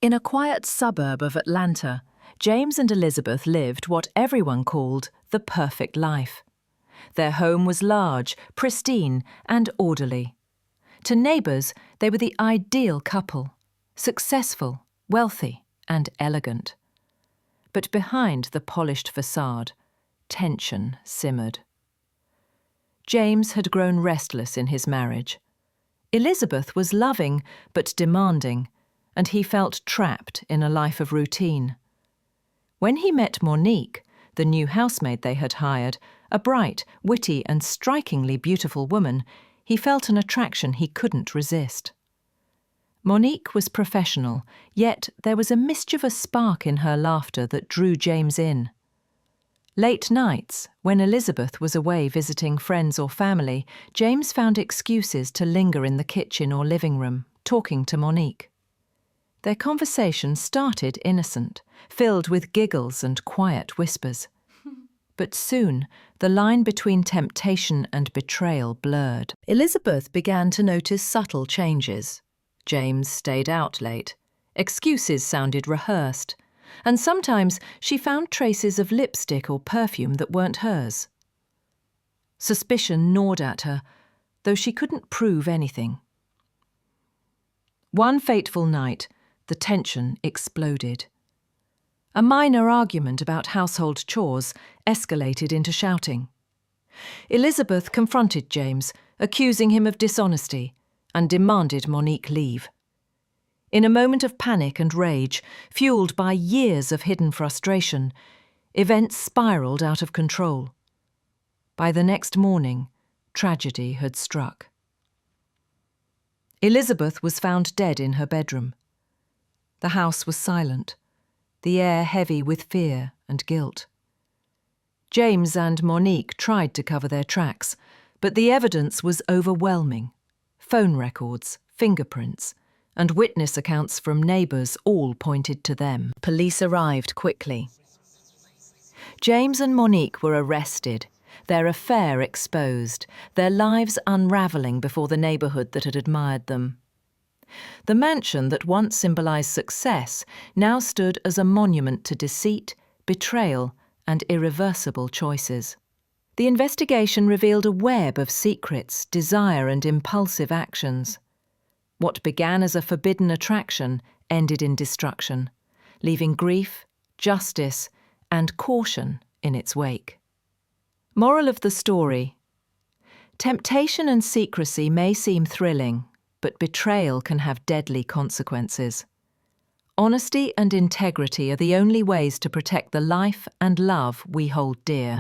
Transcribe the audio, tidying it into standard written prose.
In a quiet suburb of Atlanta, James and Elizabeth lived what everyone called the perfect life. Their home was large, pristine, and orderly. To neighbours, they were the ideal couple, successful, wealthy, and elegant. But behind the polished facade, tension simmered. James had grown restless in his marriage. Elizabeth was loving but demanding, and he felt trapped in a life of routine. When he met Monique, the new housemaid they had hired, a bright, witty and strikingly beautiful woman, he felt an attraction he couldn't resist. Monique was professional, yet there was a mischievous spark in her laughter that drew James in. Late nights, when Elizabeth was away visiting friends or family, James found excuses to linger in the kitchen or living room, talking to Monique. Their conversation started innocent, filled with giggles and quiet whispers. But soon, the line between temptation and betrayal blurred. Elizabeth began to notice subtle changes. James stayed out late. Excuses sounded rehearsed. And sometimes she found traces of lipstick or perfume that weren't hers. Suspicion gnawed at her, though she couldn't prove anything. One fateful night, the tension exploded. A minor argument about household chores escalated into shouting. Elizabeth confronted James, accusing him of dishonesty, and demanded Monique leave. In a moment of panic and rage, fueled by years of hidden frustration, events spiraled out of control. By the next morning, tragedy had struck. Elizabeth was found dead in her bedroom. The house was silent, the air heavy with fear and guilt. James and Monique tried to cover their tracks, but the evidence was overwhelming. Phone records, fingerprints, and witness accounts from neighbours all pointed to them. Police arrived quickly. James and Monique were arrested, their affair exposed, their lives unravelling before the neighbourhood that had admired them. The mansion that once symbolised success now stood as a monument to deceit, betrayal, and irreversible choices. The investigation revealed a web of secrets, desire, and impulsive actions. What began as a forbidden attraction ended in destruction, leaving grief, justice, and caution in its wake. Moral of the story: temptation and secrecy may seem thrilling, but betrayal can have deadly consequences. Honesty and integrity are the only ways to protect the life and love we hold dear.